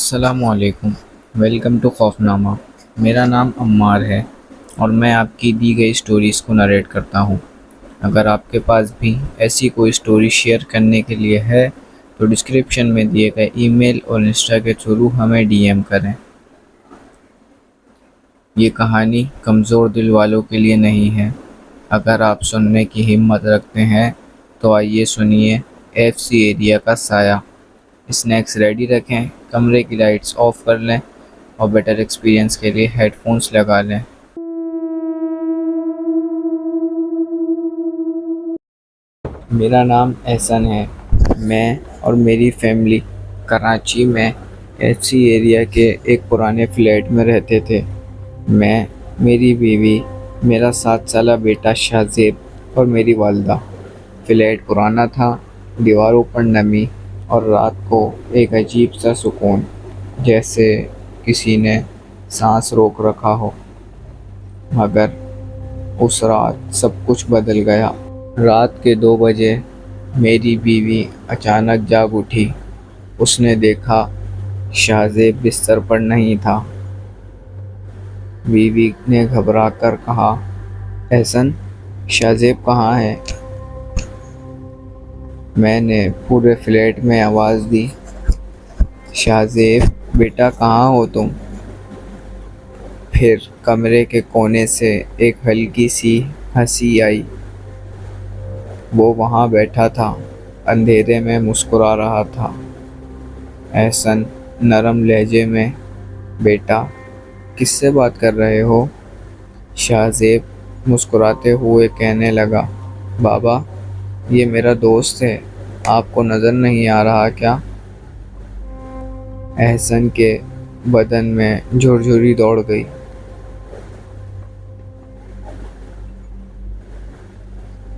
السلام علیکم۔ Welcome to خوف نامہ۔ میرا نام عمار ہے اور میں آپ کی دی گئی سٹوریز کو نریٹ کرتا ہوں۔ اگر آپ کے پاس بھی ایسی کوئی سٹوری شیئر کرنے کے لیے ہے تو ڈسکرپشن میں دیے گئے ای میل اور انسٹا کے تھرو ہمیں ڈی ایم کریں۔ یہ کہانی کمزور دل والوں کے لیے نہیں ہے۔ اگر آپ سننے کی ہمت رکھتے ہیں تو آئیے سنیے ایف سی ایریا کا سایہ۔ اسنیکس ریڈی رکھیں، کمرے کی لائٹس آف کر لیں اور بیٹر ایکسپیرینس کے لیے ہیڈ فونس لگا لیں۔ میرا نام احسن ہے۔ میں اور میری فیملی کراچی میں ایف سی ایریا کے ایک پرانے فلیٹ میں رہتے تھے۔ میں، میری بیوی، میرا 7 سالہ بیٹا شاہزیب اور میری والدہ۔ فلیٹ پرانا تھا، دیواروں پر نمی اور رات کو ایک عجیب سا سکون، جیسے کسی نے سانس روک رکھا ہو۔ مگر اس رات سب کچھ بدل گیا۔ رات کے 2 بجے میری بیوی اچانک جاگ اٹھی۔ اس نے دیکھا شاہزیب بستر پر نہیں تھا۔ بیوی نے گھبرا کر کہا، احسن، شاہزیب کہاں ہے؟ میں نے پورے فلیٹ میں آواز دی، شاہزیب بیٹا کہاں ہو تم؟ پھر کمرے کے کونے سے ایک ہلکی سی ہنسی آئی۔ وہ وہاں بیٹھا تھا، اندھیرے میں مسکرا رہا تھا۔ احسن نرم لہجے میں، بیٹا کس سے بات کر رہے ہو؟ شاہزیب مسکراتے ہوئے کہنے لگا، بابا یہ میرا دوست ہے، آپ کو نظر نہیں آ رہا کیا؟ احسن کے بدن میں جھرجھری دوڑ گئی۔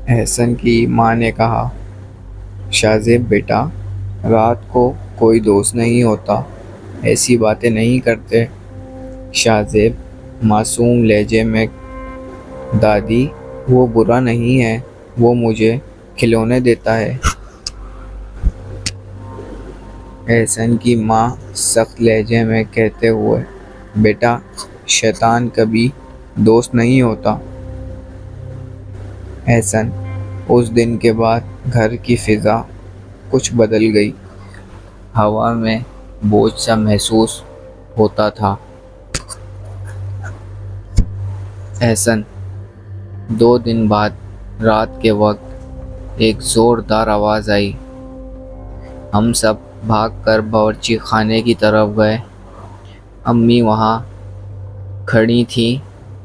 احسن کی ماں نے کہا، شاہزیب بیٹا رات کو کوئی دوست نہیں ہوتا، ایسی باتیں نہیں کرتے۔ شاہزیب معصوم لہجے میں، دادی وہ برا نہیں ہے، وہ مجھے کھلونے دیتا ہے۔ احسن کی ماں سخت لہجے میں کہتے ہوئے، بیٹا شیطان کبھی دوست نہیں ہوتا۔ احسن، اس دن کے بعد گھر کی فضا کچھ بدل گئی۔ ہوا میں بوجھ سا محسوس ہوتا تھا۔ احسن، 2 دن بعد رات کے وقت ایک زوردار آواز آئی۔ ہم سب بھاگ کر باورچی خانے کی طرف گئے۔ امی وہاں کھڑی تھیں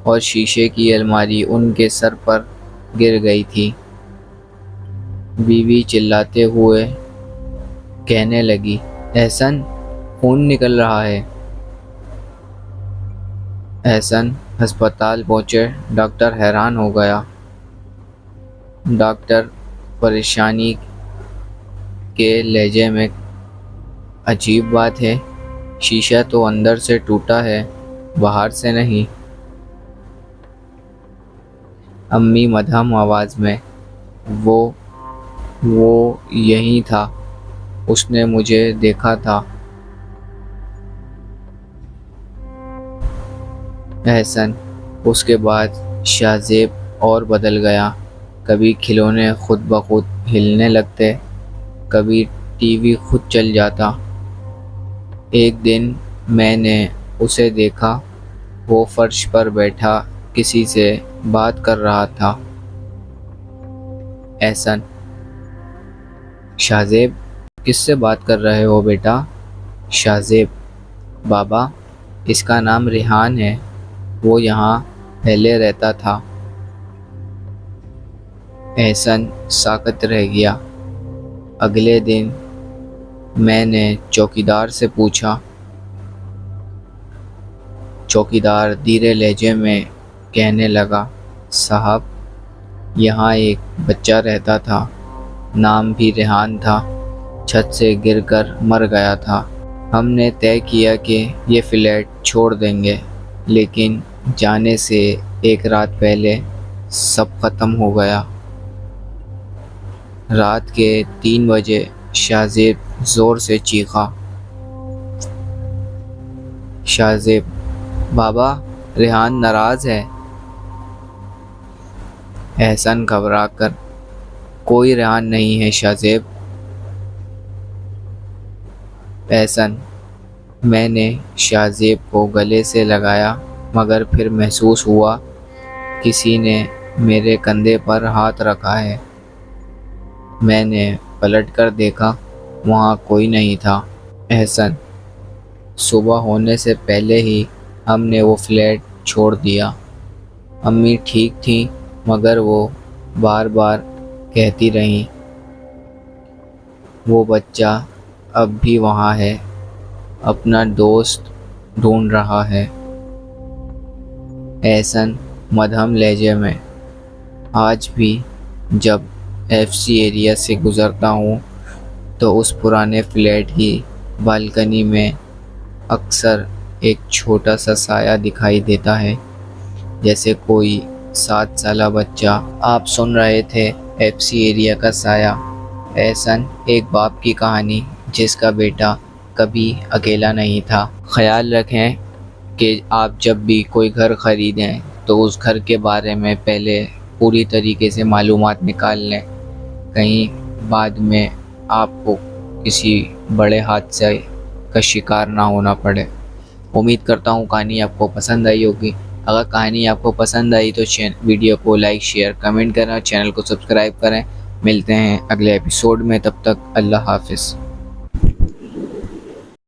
اور شیشے کی الماری ان کے سر پر گر گئی تھی۔ بیوی چلاتے ہوئے کہنے لگی، احسن خون نکل رہا ہے۔ احسن ہسپتال پہنچے، ڈاکٹر حیران ہو گیا۔ ڈاکٹر پریشانی کے لہجے میں، عجیب بات ہے، شیشہ تو اندر سے ٹوٹا ہے، باہر سے نہیں۔ امی مدھم آواز میں، وہ یہیں تھا، اس نے مجھے دیکھا تھا۔ احسن، اس کے بعد شاہزیب اور بدل گیا۔ کبھی کھلونے خود بخود ہلنے لگتے، کبھی ٹی وی خود چل جاتا۔ ایک دن میں نے اسے دیکھا، وہ فرش پر بیٹھا کسی سے بات کر رہا تھا۔ احسن، شاہزیب کس سے بات کر رہے ہو بیٹا؟ شاہزیب، بابا اس کا نام ریحان ہے، وہ یہاں پہلے رہتا تھا۔ احسن ساکت رہ گیا۔ اگلے دن میں نے چوکیدار سے پوچھا۔ چوکیدار دھیرے لہجے میں کہنے لگا، صاحب یہاں ایک بچہ رہتا تھا، نام بھی ریحان تھا، چھت سے گر کر مر گیا تھا۔ ہم نے طے کیا کہ یہ فلیٹ چھوڑ دیں گے، لیکن جانے سے ایک رات پہلے سب ختم ہو گیا۔ رات کے 3 بجے شاہزیب زور سے چیخا۔ شاہ زیب: بابا، ریحان ناراض ہے۔ احسن گھبرا کر: کوئی ریحان نہیں ہے شاہ زیب۔ احسن: میں نے شاہ زیب کو گلے سے لگایا مگر پھر محسوس ہوا کسی نے میرے کندھے پر ہاتھ رکھا ہے۔ میں نے پلٹ کر دیکھا، وہاں کوئی نہیں تھا۔ احسن: صبح ہونے سے پہلے ہی ہم نے وہ فلیٹ چھوڑ دیا۔ امی ٹھیک تھیں مگر وہ بار بار کہتی رہیں وہ بچہ اب بھی وہاں ہے، اپنا دوست ڈھونڈ رہا ہے۔ احسن مدھم لہجے میں: آج بھی جب FC ایریا سے گزرتا ہوں تو اس پرانے فلیٹ کی بالکنی میں اکثر ایک چھوٹا سا سایہ دکھائی دیتا ہے، جیسے کوئی 7 سالہ بچہ۔ آپ سن رہے تھے FC ایریا کا سایہ۔ احسن: ایک باپ کی کہانی جس کا بیٹا کبھی اکیلا نہیں تھا۔ خیال رکھیں کہ آپ جب بھی کوئی گھر خریدیں تو اس گھر کے بارے میں پہلے پوری طریقے سے معلومات نکال لیں، کہیں بعد میں آپ کو کسی بڑے حادثے کا شکار نہ ہونا پڑے۔ امید کرتا ہوں کہانی آپ کو پسند آئی ہوگی۔ اگر کہانی آپ کو پسند آئی تو ویڈیو کو لائک، شیئر، کمنٹ کریں اور چینل کو سبسکرائب کریں۔ ملتے ہیں اگلے ایپیسوڈ میں، تب تک اللہ حافظ۔